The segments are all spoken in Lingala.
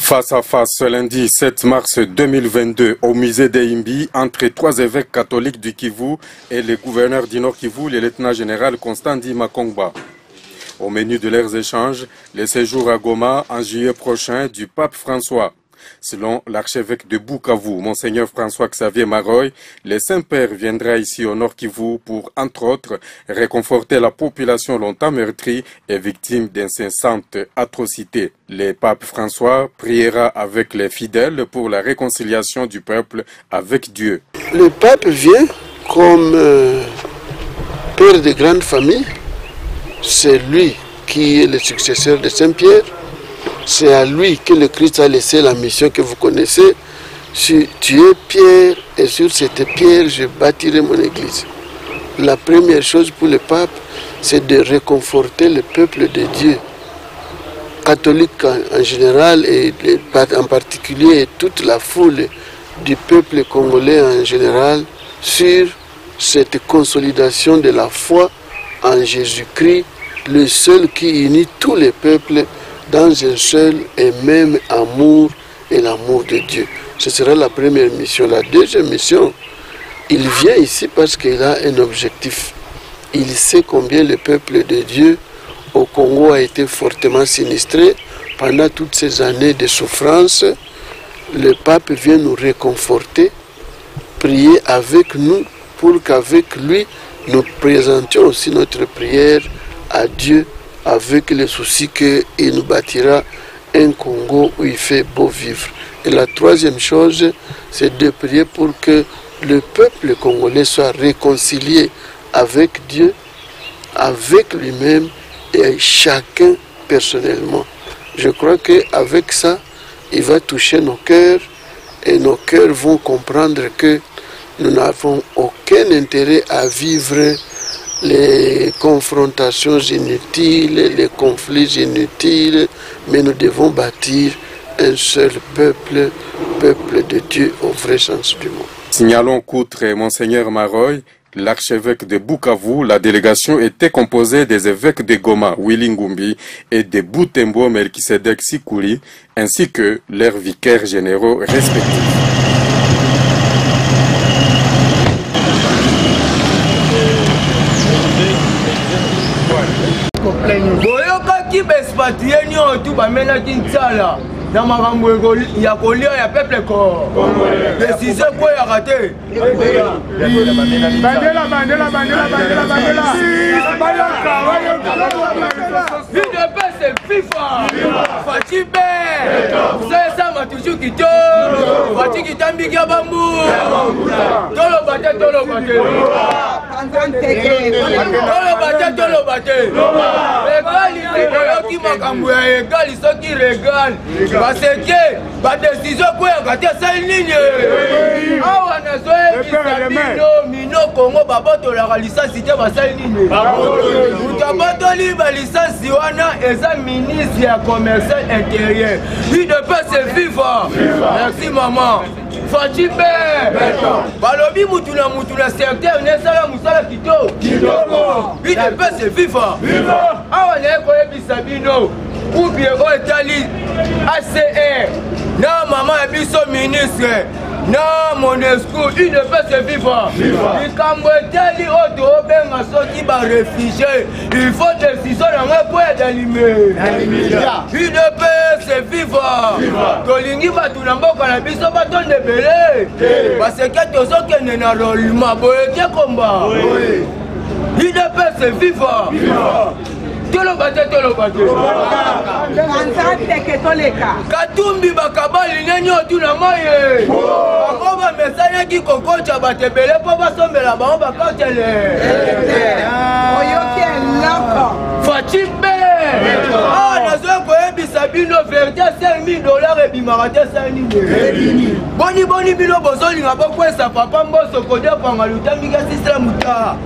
Face à face ce lundi 7 mars 2022 au musée d'Ehimbi entre trois évêques catholiques du Kivu et le gouverneur du Nord Kivu, le lieutenant-général Constant Ndi Makongba. Au menu de leurs échanges, le séjour à Goma en juillet prochain du pape François. Selon l'archevêque de Bukavu, Monseigneur François-Xavier Maroy, le Saint-Père viendra ici au Nord Kivu pour, entre autres, réconforter la population longtemps meurtrie et victime d'incessantes atrocités. Le pape François priera avec les fidèles pour la réconciliation du peuple avec Dieu. Le pape vient comme père de grande famille. C'est lui qui est le successeur de Saint-Pierre. C'est à lui que le Christ a laissé la mission que vous connaissez. Si tu es Pierre et sur cette pierre, je bâtirai mon église. La première chose pour le pape, c'est de réconforter le peuple de Dieu, catholique en général et en particulier toute la foule du peuple congolais en général sur cette consolidation de la foi en Jésus-Christ, le seul qui unit tous les peuples dans un seul et même amour et l'amour de Dieu. Ce sera la première mission. La deuxième mission, il vient ici parce qu'il a un objectif. Il sait combien le peuple de Dieu au Congo a été fortement sinistré pendant toutes ces années de souffrance. Le pape vient nous réconforter, prier avec nous pour qu'avec lui, nous présentions aussi notre prière à Dieu avec le souci qu'il nous bâtira un Congo où il fait beau vivre. Et la troisième chose, c'est de prier pour que le peuple congolais soit réconcilié avec Dieu, avec lui-même et chacun personnellement. Je crois qu'avec ça, il va toucher nos cœurs et nos cœurs vont comprendre que nous n'avons aucun intérêt à vivre les confrontations inutiles, les conflits inutiles, mais nous devons bâtir un seul peuple, peuple de Dieu au vrai sens du mot. Signalons qu'outre Monseigneur Maroy, l'archevêque de Bukavu, la délégation était composée des évêques de Goma, Willy Ngumbi, et de Butembo, Melkisedek Sikuli, ainsi que leurs vicaires généraux respectifs. boyokaki baespatrie nyonso bamenaki nsala na makambo ya kolia ya peuple desizio ekweyaka te UDPS FIFA Faci Be sesama toujours kito Faci kitambiki ya bambu toloba te egali oyoki makambo ya egali soki regal baseke badesizio ekweyaka te esali nini awa nazoyebisa mino kongo babotolaka lisasi te basali nini mutu abotoli balisasi wana eza ministre ya commercial intérieur UDPS FIFA. Merci maman Faci Be balobi mutu na secteur nesala musala kitoko UDPS FIFA. Awa naye koyebisa bino ubie oyo etali ACR na mama ya biso ministre na Monesco UDPS FIFA. Likambo etali oyo tobenga soki barefugie il faut décision yango ekoya dalime UDPS FIFA. Tolingi bato na mboka na biso batonda ebele baseke tozokende na rolima boyeke komba UDPS FIFA. Toloba te Katumbi bakabali neni otuna maye bango bamesanyaki kokocha bato ebele mpo basombela bango bakotele Faci Be nazoya koyebisa bino verite $5,000 ebimaka te sali nini boni bino bozolinga bokwesa papa mboso kodepanga lutambika sisela muta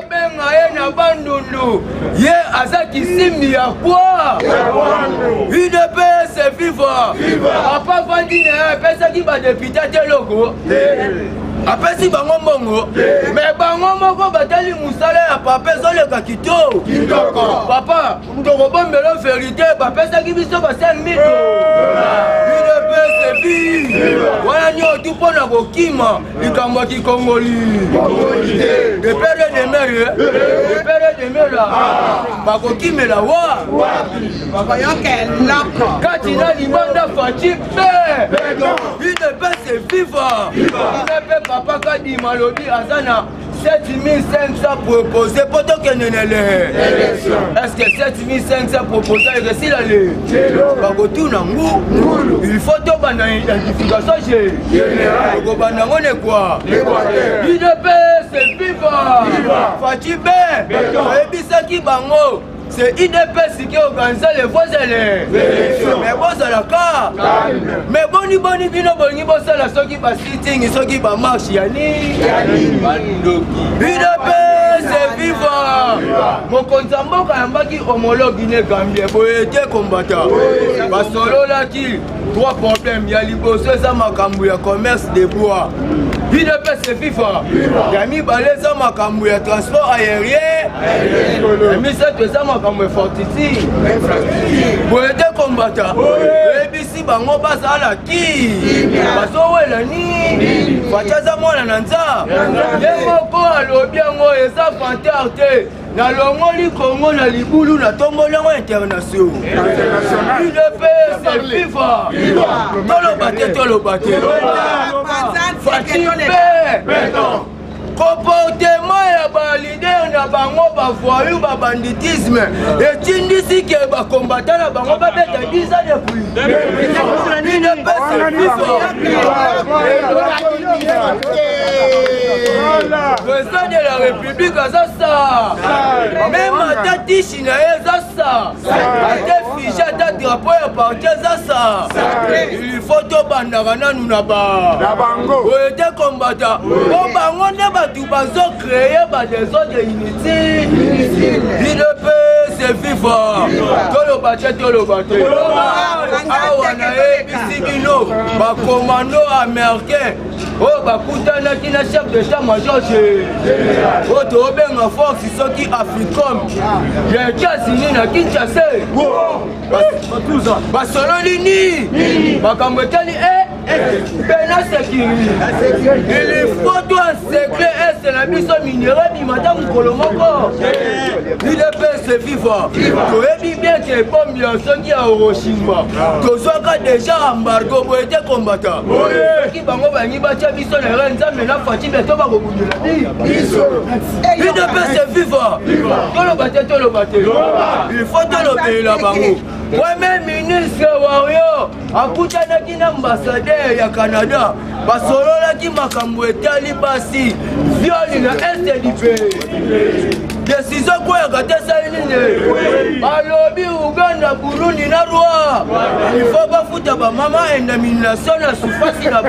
benga ye na bandundu ye aza kisimi ya kwa UDPS FIFA apa vandi na ye apesaki badepute te loko apesi bango mbongo mais bango moko batali musala ya papa ezoleka kitoko papa tokobombela vérité bapesaki biso ba 5 000 wana nyoto mpona kokima likambo ya kikongoli epere de mere bakokimela wa kati na libanda faci mpe idepese viva inepe papa kadima lobi aza na 7500 proposé po tokenenele est-ce que 7500 proposé eresila le bakotuna ngu il faut tobanda identification okobanda ngo ne kwa idepese viva faci be oyebisaki bango c'est IDPS qui organise les voix mais bon ça la car mais boni bino bongi bossa la soki ba sitting soki ba marche yani IDPS c'est viva mon konzambo kayambaki homologue ne Gambie boyete combattant ba solo la ki trois problèmes ya liboso za makambu ya commerce de bois IDPS c'est viva yami baleza makambu ya transport aérien yami cette za makambu ya fortitude boyete combattant ebisi bango basala ki basowela ni fachaza mwana na nza ye moko alobi yango eza fantarte na longoli Congo na libulu na tombolango international IDPS viva tolobate comportement ya balider na bango bavoyu babanditisme etindisi ke bakombata na bango babeta 10 ans depuis président de la République aza sa même ata tishi na ye eza sa ata fiche ata drapeau ya parti eza sa il faut tobandaka nanu na bango oyete kombata po bango nde bato bazocreye badesordre inutile IDPS viva tolobate awa na yebisi bino bakomando américain oyo bakutanaki na chef d'état major oyo tobenga force soki africom ya États-Unis na Kinshasa basololi ni makambo etali pena sécurité il faut toi secret est na biso minéraux bimata mokolo moko IDPS viva toyebi bien ke bombe ya soki ya Hiroshima tozwaka déjà embargo boyete kombata soki bango bangi batia biso na re nzambe na faci beto bakobundela biso IDPS viva toloba te il faut tolobelela bango premier ministre wario akutanaki na ambassadeur ya Canada basololaki makambo etali basi violi na este du pays décision koyaka te sali nini alobi Uganda Burundi na Rwanda il faut bafuta bamama indemnisation na sufasi na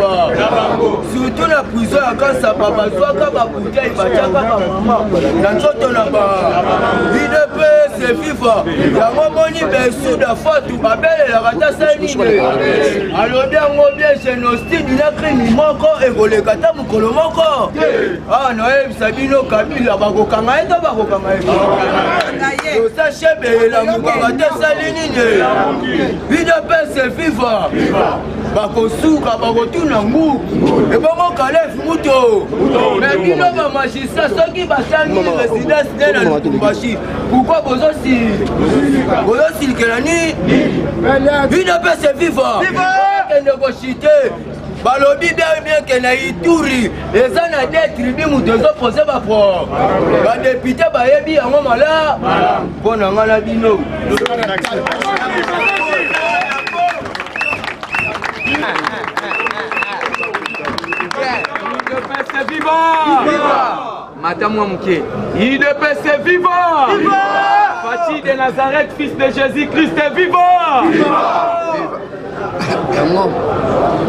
surtout na prison ya Kasapa bazwaka babutei batiaka bamama na nzoto na IDPS viva yango moni besu da fatu babelelaka te sali nini alobi yango bien génocide na crime moko ekoleka ta mokolo moko noyebisa bino Kabila bakokanga ye to bakokanga ye tosache belela mokanga te sali nini IDPS viva bakosuka bakotuna ngu ebongo Kalef Muto me bino bamagistrat soki basangi résidence te na Lubumbashi pourquoi bozosilikela ni IDPS viva kende koshite balobi bien ke na Ituri eza na de tribu mutu ezopose bapro badepute bayebi yango mala mpo na nga na bino IDPS viva Madame Mouké IDPS viva Faci de Nazareth fils de Jésus-Christ viva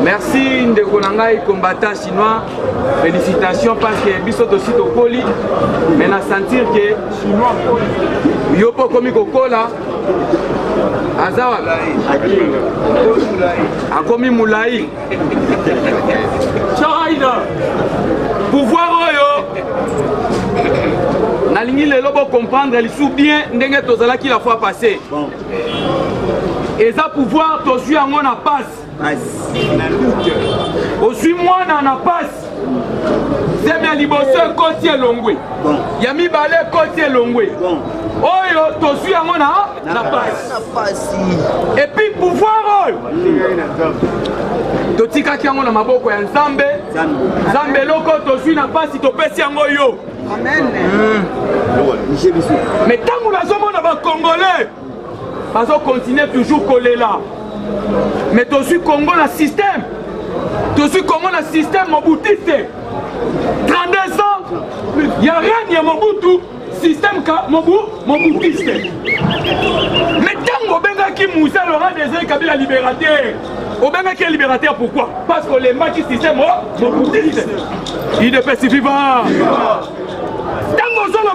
merci ndeko nangai combattant chinois félicitations parce que biso aussi tokoli mais na sentir que chinois yopo komi kokola Azawa Akomi Moulaï Chaïda pouvoir oyo nalingi lelo bo comprendre lisou bien ndenge tozala ki la fois passée et ça pouvoir to suis en na passe au suis moi na passe c'est bien liboso côté longwe yami balé côté longwe oyo to suis en na passe et puis pouvoir oyo totika ki yango na maboko ya Nzambe Nzambe loko to suis na passe to pesi yango yo amen mais tant que nous sommes dans Congolais bazo continuer toujours coller là mais to suis Congo na système to suis Congo na système mobutiste 32 ans il y a rien ni Mobutu système ka mobutiste mais tant que benga ki Moussa Laurent Désiré Kabila libérateur au benga qui est libérateur pourquoi parce que les maquis système mobutiste il est pas vivant tant que nous sommes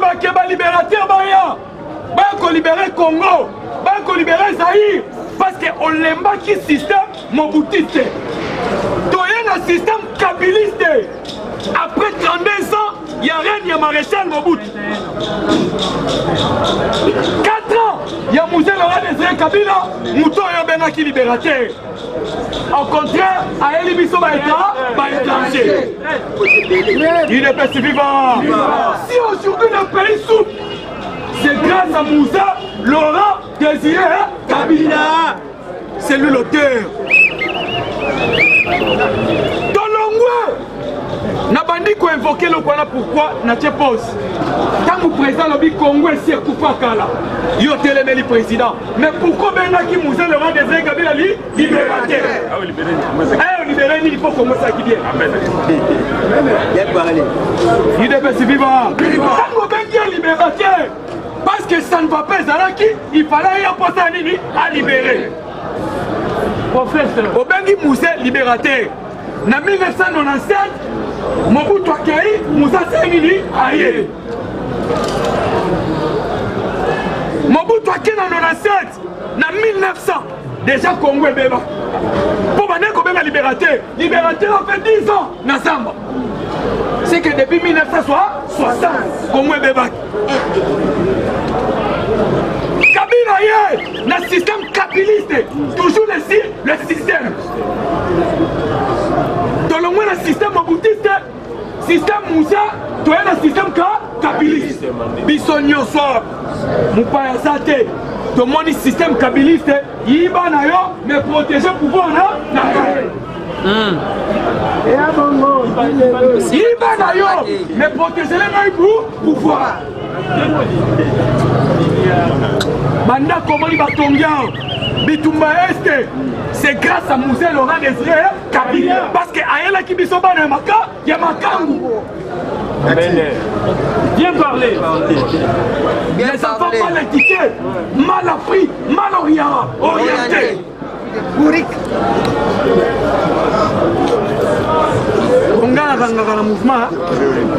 libérateur ba libérer Congo ba libérer Zaïre parce qu'on l'aime qui système mobutiste toyé un système kabiliste après 32 ans il y a rien il y a maréchal Mobutu 4 ans il y a Moussa Laurent Désiré Kabila Mouto Yobenga qui libérateur au contraire à Elibiso ba étranger il est pas vivant si aujourd'hui le pays souffre c'est grâce à Moussa Laurent Désiré Kabila. C'est lui l'auteur. Dans l'ongwe, n'a bandi ko invoquer le Kwana pourquoi n'a pas pose. Tant que président le Congo est si coupa kala. Yo télémé le président. Mais pourquoi ben qui Moussa Laurent Désiré Kabila libérateur. Ah oui libéré. Ah libéré il faut commencer à qui bien. Amen. Il devait se vivre. Tant que ben qui est libérateur. Parce que ça ne va pas Zalaki, il fallait y apporter à libérer. Professeur. Obengi Moussa libérateur. En 1997, Mobutu Akei, Moussa Sengini, aïe. Mobutu Akei en 97, en 1900, déjà Congo est béba. Pour venir comme un libérateur, libérateur a fait 10 ans, Nassamba. C'est que depuis 1960, Congo est béba. Kabila est dans le système kabiliste, toujours le système. Dans le moins le système mobutiste, système Moussa, tu es dans le système kabiliste. Bisonio soir, Moupaya Sate, tout le monde est système kabiliste, il va mais protéger le pouvoir là. Il va mais protéger les pouvoir. Banda Komoli Batongia, Bitumba Est, c'est grâce à Moussa Laurent Désiré Kabila. Parce que Aïla qui bisoba dans Maka, il y a Makangu. Viens parler. Les enfants mal éduqués, mal appris, mal orientés.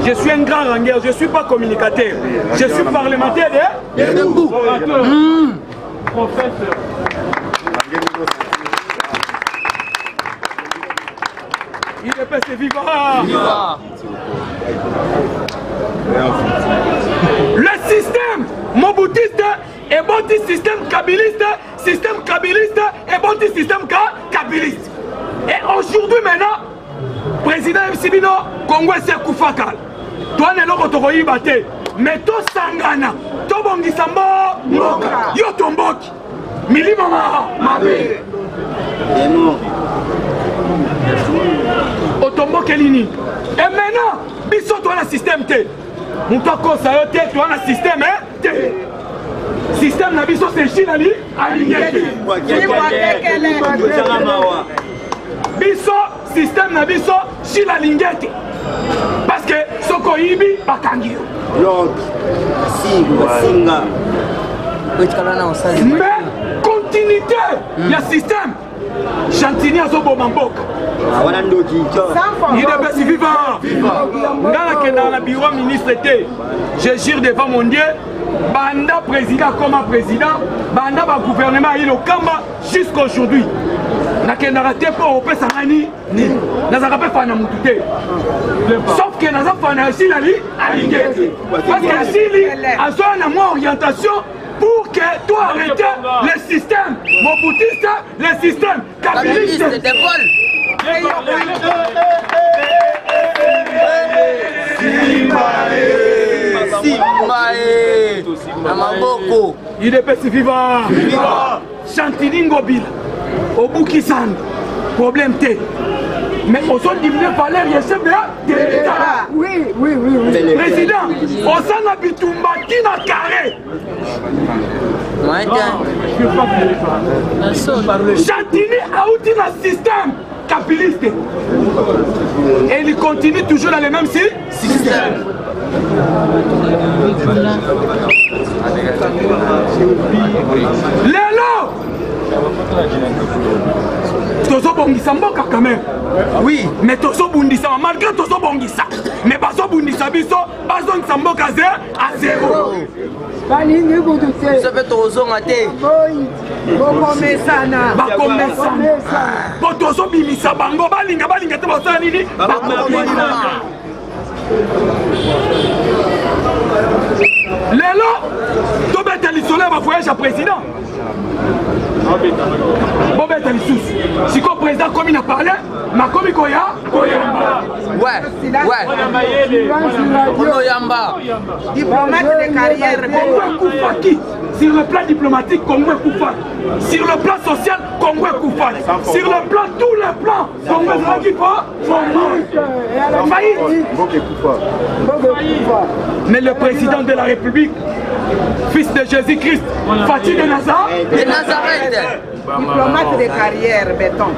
Je suis un grand rangueur, je ne suis pas communicateur. Je suis parlementaire de debout. Professeur. Il est passé vivant. Le système mobutiste est bon système kabiliste est bon système kabiliste. Et aujourd'hui maintenant, président Msibino, Congo c'est Koufakal. Toi ne l'autre batté. Mais toi Sangana, toi Bongisambo, yo tomboki. Milima Mabe. Otombo Kelini. Et maintenant, biso toi le système T. Moutako ça T, toi le système T. Système na biso c'est Chine aligné. Biso système na biso Chine lingete. Parce que soko yibi bakangi. Mais continuité, il y a système. Chantini a zobo mamboka. Il est vivant. Dans le bureau ministre, je jure devant mon Dieu, banda président comme président, banda ba gouvernement il au Kamba jusqu'à aujourd'hui. Nakendara te po opesa nani ni. Nazaka pe fana mutute. Sauf que naza fana ici la li alingé. Parce que ici a une orientation pour que tu arrêtes le système moboutiste, le système capitaliste. Il est petit vivant. Chantini Ngobila. Au Boukissan. Problème T. Mais au son diminué par l'air, il y a chef de l'État. Oui. Président, au sein de Bitumba, qui n'a carré. Chantini a outil un système capitaliste. Et il continue toujours dans le même système. Lélo Tozo bongisa mboka quand même. Oui, mais tozo bundisa malgré tozo bongisa. Mais bazo bundisa biso, bazo nsamboka à zéro. Balingi budute. Ça fait tozo ngate. Bokomesana. Bakomesana. Po tozo bimisa bango balinga te basana nini? Bakomesana. Lélo, tu vas te l'isoler à voyage à président. Bon, ben, t'as les si le président, comme il a parlé, ma comme il y a. Diplomate de carrière. Sur le plan diplomatique, Congo est Koufak. Sur le plan social, Congo est Koufak. Sur le plan, tous les plans, Congo est Koufak. Mais le président de la République, fils de Jésus-Christ, Fatih de Nazareth. Diplomate de carrière, béton.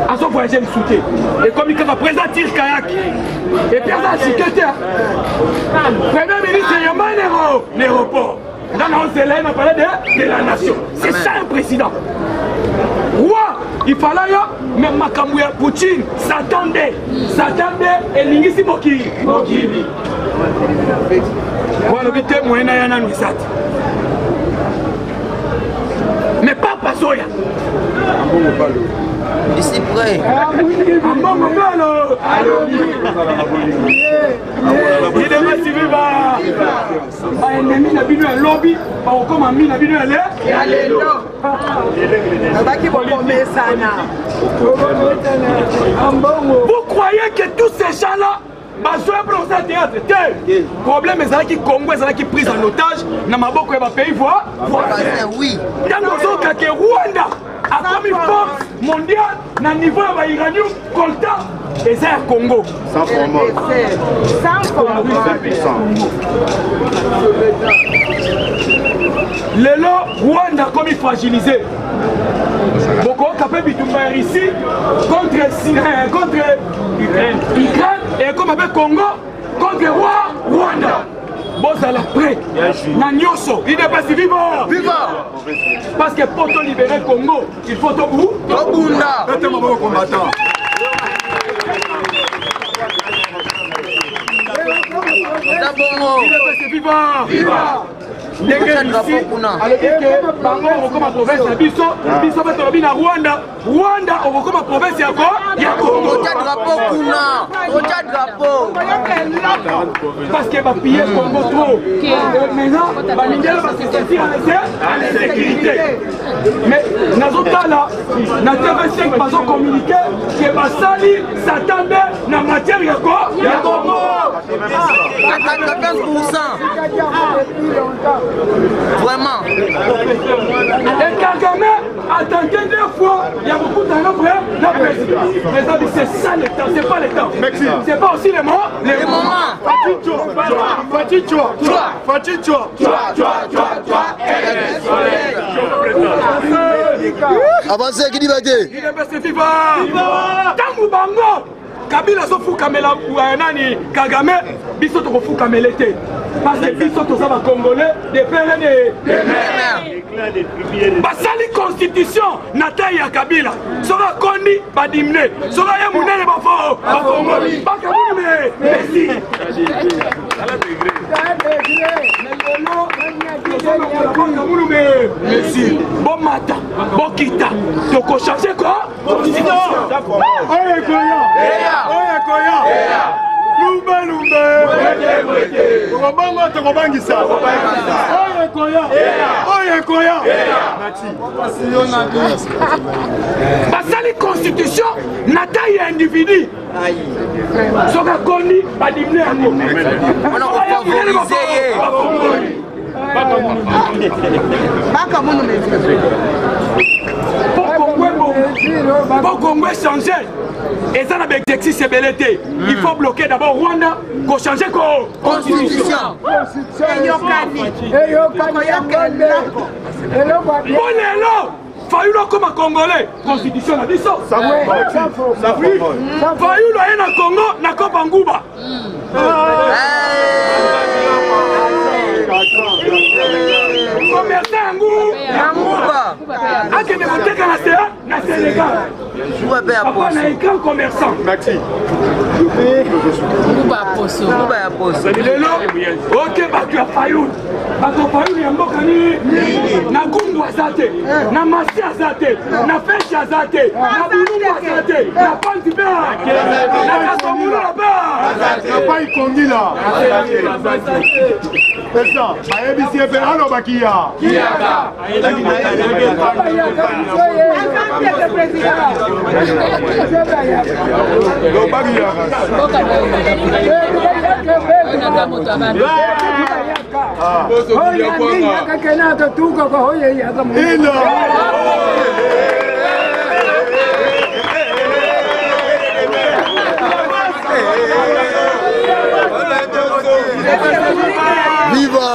À son voyage, il soutient. Et comme il va présenter le kayak, et puis à la sécurité, Premier ministre, il y a l'aéroport. Dans on a parlé de la nation. C'est ça un président. Roi, il fallait même Makamouya Poutine s'attendait et l'ingisi Mokili. Voilà le témoin n'a mais pas Pasoya. Ici près. Il est si viva. Ennemi n'a bien un lobby, comme un mine a bien un lait. Vous croyez que tous ces gens-là le problème est que Congo est pris en otage dans ma pays voit. Oui. Dans le Rwanda a comme une force mondiale dans le niveau de l'Iranium, Colta et c'est à Congo. Sans Lélo, Rwanda comme il fragilisé. Beaucoup capé Bitumba ici contre Ukraine et comme avec Congo contre Rwanda. Bon à la près, Nanyoso, il n'est pas si vivant. Parce que pour te libérer le Congo, il faut te bout. Tobunda. Il n'est pas si vivant. Dès que ici, alors que Bango comme la province de Bisso, Bisso va tomber à Rwanda, Rwanda comme la province de Congo. Drapeau. Parce qu'il va piller Congo trop. Maintenant, Baningel va se sentir en insécurité. Mais dans ce cas-là, dans TV5, ils ont communiqué que Bassali s'attendait dans la matière de Congo. 95%. Vraiment. Et Kagame a tenté 2 fois, il y a beaucoup d'années la président. C'est ça le temps, c'est pas le temps. C'est pas aussi les moments. Les moments. Avancez, qui dit bâté. Il est passé vivant. Tangu Bango. Kabila sofu kamela nani Kagame biso to fu kamelete parce que biso to saba congolais de père de mère basali constitution na taille ya Kabila sora kondi badimne sora ya munene bafo bafongoli bakamuni merci merci. Bon matin, bon kita. Donc on change quoi? Constitution. Oye Koya. Oye Koya. Lumbe lumbe. Kobanga tokobangisa. Oye Koya. Oye Koya. Basali constitution na taille individu. Soka koni badimne yango. On a favorisé. Baka mono pour Congo changer. Et ça n'a pas d'exercice CBLT. Il faut bloquer d'abord Rwanda pour changer la constitution. Fayulu comme un Congolais, constitution la biso. Fayulu est na Congo, na Kopangouba. Commerçant Angouba. Ake ne vote qu'à la Sénégal. Papa na écran commerçant. Maxi. Ok, tu as Fayulu. Bato Fayulu yamboka ni na Gundu azate, na Masi azate, na Feshi azate, na Bulumbu azate, na Pantibe, na Kasomulu là-bas. Na Pai Kondila. Président, ABC Ferrano Bakia. Kiaka. Viva!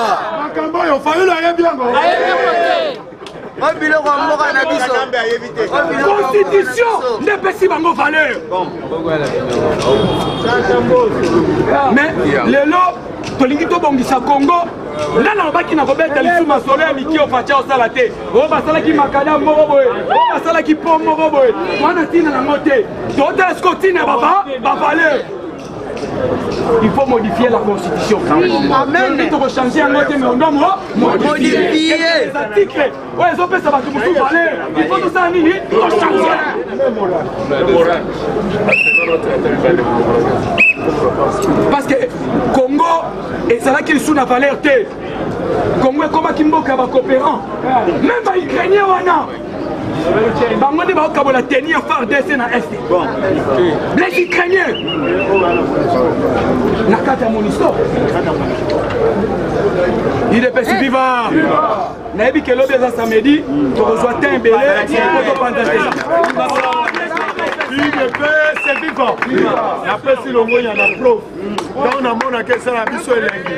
Constitution ne peut pas avoir valeur. Mais les lots, tolingi to bongisa Congo. Là, on va qui n'a pas bête les sous ma soleil, Miki au Fatia au Salaté. On va saler qui macadam moroboé. On va saler qui pomme moroboé. On a tina la montée. D'autres scotines, papa, pas valeur. Il faut modifier la constitution. Amen. Il faut changer un autre, mais on doit modifier les articles. Ouais, ils ont fait ça, va tout valeur. Il faut tout ça, il faut changer. Parce que Congo, et c'est là qu'il sous la valeur T. Congo est comme un Kimboka coopérant. Même pas Ukrainien, wana. Bango de Baoka la tenir phare d'essai na Est. Les Ukrainiens. Nakata Monisto. Il est pas vivant. Nabi que l'objet ça samedi, tu reçois un belé, tu peux pas c'est vivant. Après si le mot il y en a prof. Quand on a mon que ça la biso elengi.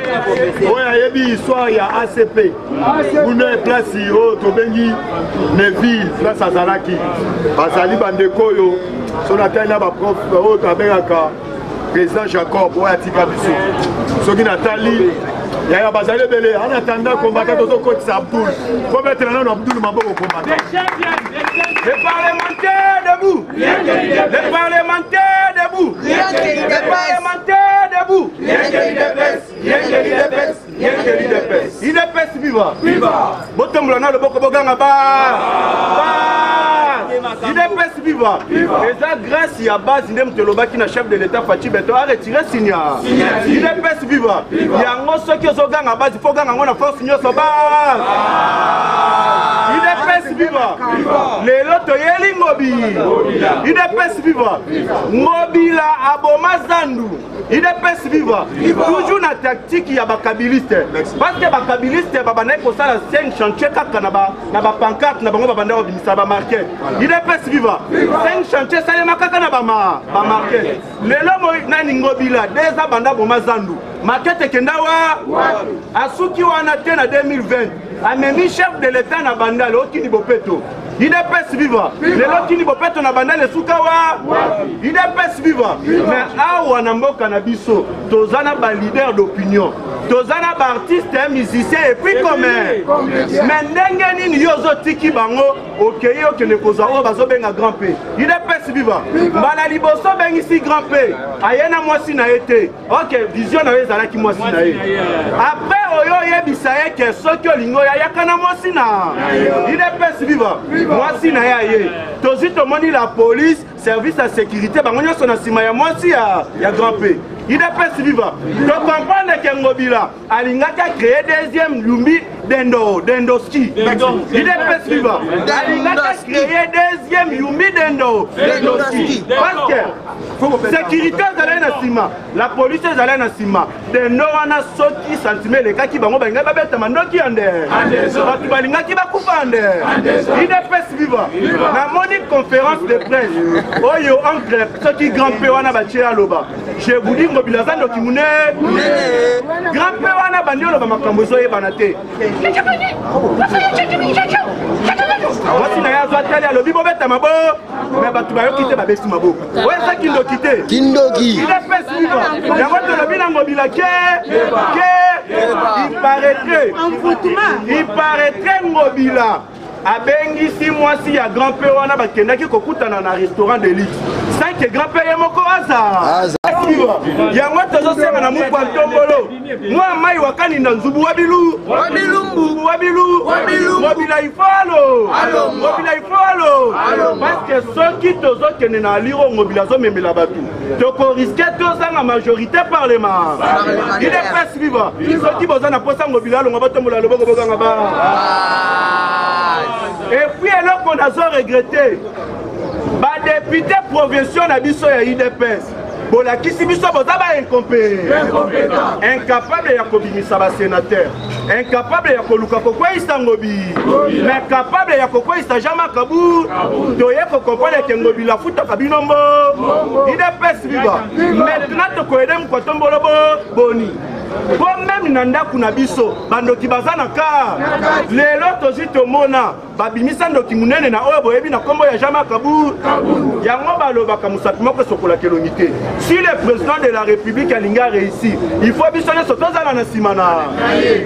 Oya yebi histoire ya ACP. Kuna place yo to bengi Neville place Azalaki. Bazali bandeko yo. Son atteint ba prof o tabengaka président Jacob oya tika biso. Soki natali ya bazali belé en attendant combattre to coach Abdul. Faut mettre là Abdul maboko combattre. Les parlementaires debout. Les parlementaires debout. Les parlementaires debout. Il est peste viva. Botomblana le boko boganga ba. Il est peste viva. Et ça grâce à base ndem teloba qui na chef de l'état Fachi Beto a retiré signa. Il est peste viva. Il y a un ceux qui sont ganga base il faut ganga on a force signo ba. Il est peste viva. Les loto yeli mobi. Il est peste viva. Mobila aboma zandu. Il est peste viva. Toujours na tactique il y a bakabiliste. Parce que bakabiliste babana ko sala 5 chantier kaka na ba pancarte na bango babanda obimisa ba marqué. Il est peste viva. 5 chantier ça makaka na ba marqué. Lelo mo nani ngobila deza banda boma zandu. Marquette kendawa asuki wana tena 2020. Amemi chef de l'état na banda lo kini bopeto. Il est peste viva. Les lots qui n'y vont pas na banda le soukawa. Il est peste viva. Mais awa na mboka na biso tozana ba leader d'opinion. tozana ba artiste musicien et puis comment mais ndenge nini yozo tiki bango okei okene kozwa oyo bazobenga grand P UDPS viva mbala liboso bengisi grand P ayena mwasi na ye te ok vision na ye ezalaki mwasi na ye après oyo oyebisa ye ke soki olingo yayaka na mwasi na UDPS viva mwasi na ye aye tozwi tomoni la police service ya sécurité bango nyonso na nsima ya mwasi ya grand P UDPS viva to comprendre ke Ngobila alingaki créer deuxième lumbi dendoski UDPS viva alingaki créer deuxième lumbi dendoski parce que sécurité ezalaki na nsima la police ezalaki na nsima dendo wana soki sentime elekaki bango balingaki babetama ndoki ya nde bato balingaki bakufa nde UDPS viva namoni conférence de presse oyo entre soki grand P wana batie aloba je vous dis Ngobila za ndoki mune grand P wana bandi oloba makambo ezoyebana te mwasi na ye azwa tali alobi bobetama bo me bato bayoki te babesi maboko oyo eza kindoki te UDPS viva yango tolobi na Ngobila il paraîtrait Ngobila abengisi mwasi ya grand P wana bakendaki kokutana na restaurant de luxe sans que grand P ye moko aza yango tozosenga na mukwa ntombolo mwa mai wakani na nzubu wabilu Ngobila ifalo parce que soki tozokende na liro Ngobila azomemela bato tokoriske tozanga majorité parlement UDPS viva soki boza na posa Ngobila alonga batombola loboko bokanga ba et puis eloko nazo regretter ba député provinciaux na biso ya UDPS bolakisi biso boza ba incapable ya kobimisa ba sénateur incapable ya koluka kokweyisa Ngobi mais capable ya kokweyisa Jean Makabu toye kokomprendre ke Ngobila futaka binombo UDPS viva maintenant tokoyede mkwatombolo boni po même na ndako na biso bandoki baza na ka lelo tozwi tomona babimisa ndoki munene na oyo boyebi na kombo ya Jean Makabu yango balobaka mosapi moko esokolaka elongi te si le président de la République alingi réussi il faut biso nyonso tozala na nsima na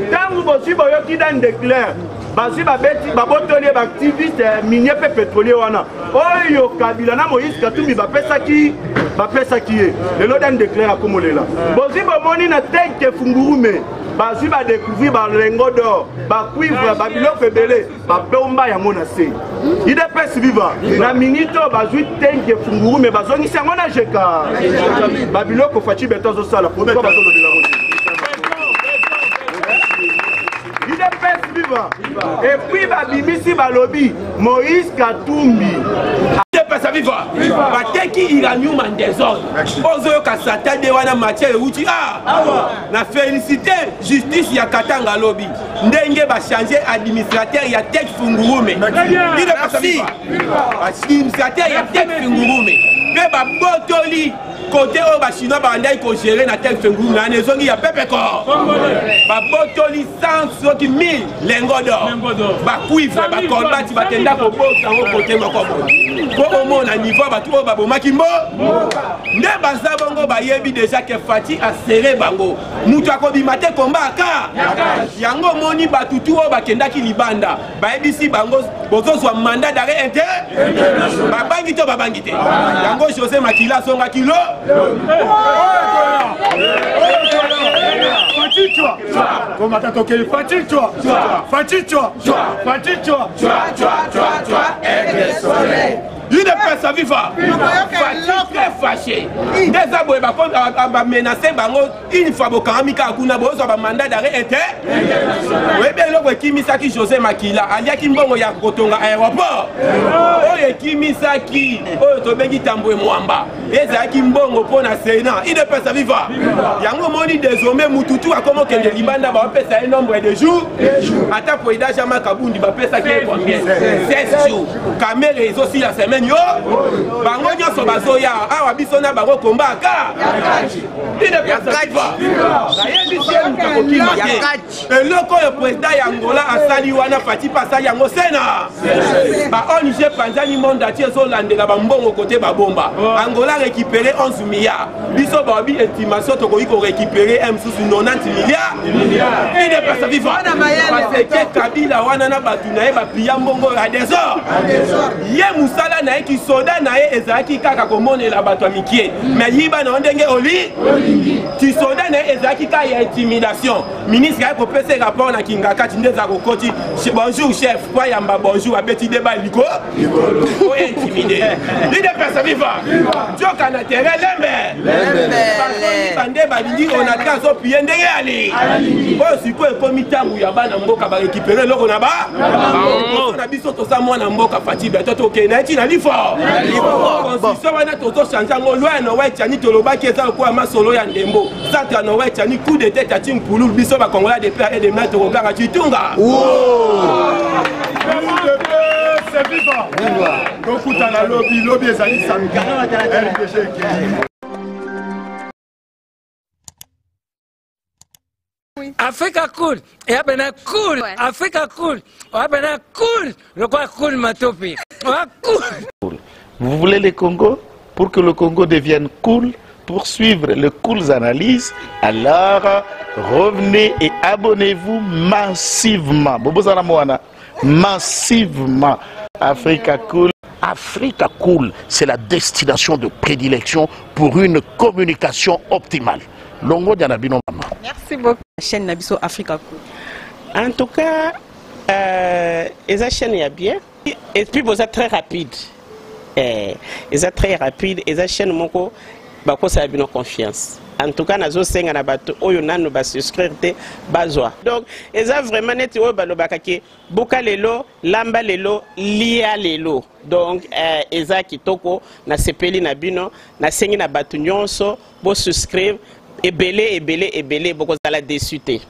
ntango bozwi boyoki dan déclare bazwi babeti babotoli baactiviste minier mpe pétrolier wana oyo Kabila na Moïse Katumbi bapesaki ye lelo dan déclare akomolela bozwi bomoni na tenke fungurume bazwi badécouvrir balengo d'or bacuivre babiloko ebele bapomba yango na se UDPS viva na minute oyo bazwi tenke fungurume bazongisi yango na jeka babiloko faci beto azosala pourquoi bazolobela ngo UDPS viva et puis babimisi balobi Moïse Katumbi UDPS viva bateki iranium en désordre ozoyoka satade wana matière euti na félicité justice ya Katanga lobi ndenge bachange administrateur ya tek fungurume UDPS viva administrateur ya tek fungurume pe babotoli côté oyo bachinois bandai kogere na tel fungurume na nezongi ya pepeko babotoli 100 soki 1000 lengo d'or bacuivre bakorbati bakenda kobota ngo côté moko po omona niveau bato oyo babomaki mbo nde baza bongo bayebi déjà ke Fati asere bango mutu akobima te komba aka yango omoni batutu oyo bakendaki libanda bayebisi bango bozozwa mandat d'arrêt international babangi to babangi te yango José Makila songa kilo UDPS viva très fâché des aboye ba menacer bango une fois bokamika kuna bozo ba mandat d'arrêt international oui bien loko kimisaki José Makila aliaki mbongo ya kotonga aéroport oyo kimisaki oyo tobengi tambwe mwamba ezaki mbongo pona Sénat UDPS viva yango moni désormais mututu akomo kende libanda ba pesa un nombre de jours ata poida Jean Makabundi ba pesa ki combien 16 jours caméra aussi la semaine yo bango nyonso bazoya awa biso na bango komba ka UDPS viva ayebisi kokima te eloko oyo président ya Angola asali wana fati pa asali yango sena ba ONG panzani monde entier ezolandela bambongo kote babomba Angola récupéré 11 milliards biso babi estimation tokoki korécupéré mosusu 90 milliards ine pesa viva parce que Kabila wana na batu na ye baplia mbongo ya désordre ye musala na ye kisoda na ye ezalaki kaka komonela bato ya mikie mais yiba na ndenge oli kisoda na ye ezalaki kaka ya intimidation ministre aye kopesa rapport na Kingakati nde eza kokoti bonjour chef kwa yamba bonjour abeti deba liko oyo intimidé ine pesa viva joka na terrain lembe bande balingi onatri azopie ndenge ali oyo sikoyo ekomi ntango ya bana mboka barécupere eloko na na biso toza mwana mboka fati beto tokende eti na lifo constitution wana tozochange yango loi ya Nowe Tchani tolobaki eza lokola masolo ya ndembo centre ya Nowe Tchani coup de tête ating pululu biso bakongola de père et de mère tokokanga chitunga c'est vivant tokuta na lobby ezali samedi Africa cool, et abena cool, Africa cool, abena cool, le quoi cool matopi, cool. Vous voulez le Congo? Pour que le Congo devienne cool, pour suivre les cool analyses, alors revenez et abonnez-vous massivement. Bobozana Moana, massivement. Africa cool. Africa Cool, c'est la destination de prédilection pour une communication optimale. Longo Dianabino Mama. Merci beaucoup. La chaîne Nabiso Africa Cool. En tout cas, la chaîne est bien. Et puis, vous êtes très rapide. Ils êtes très rapide. Et la chaîne, Moko, ça a bien confiance. En tout cas, nous avons souscrire donc, ils ont vraiment net boka lelo, lamba lelo, lia lelo. Donc, ils ont kitoko na sepeli na bino, na sengi na batu nyonso, bo souscrire, et belé, beaucoup à la déçuté.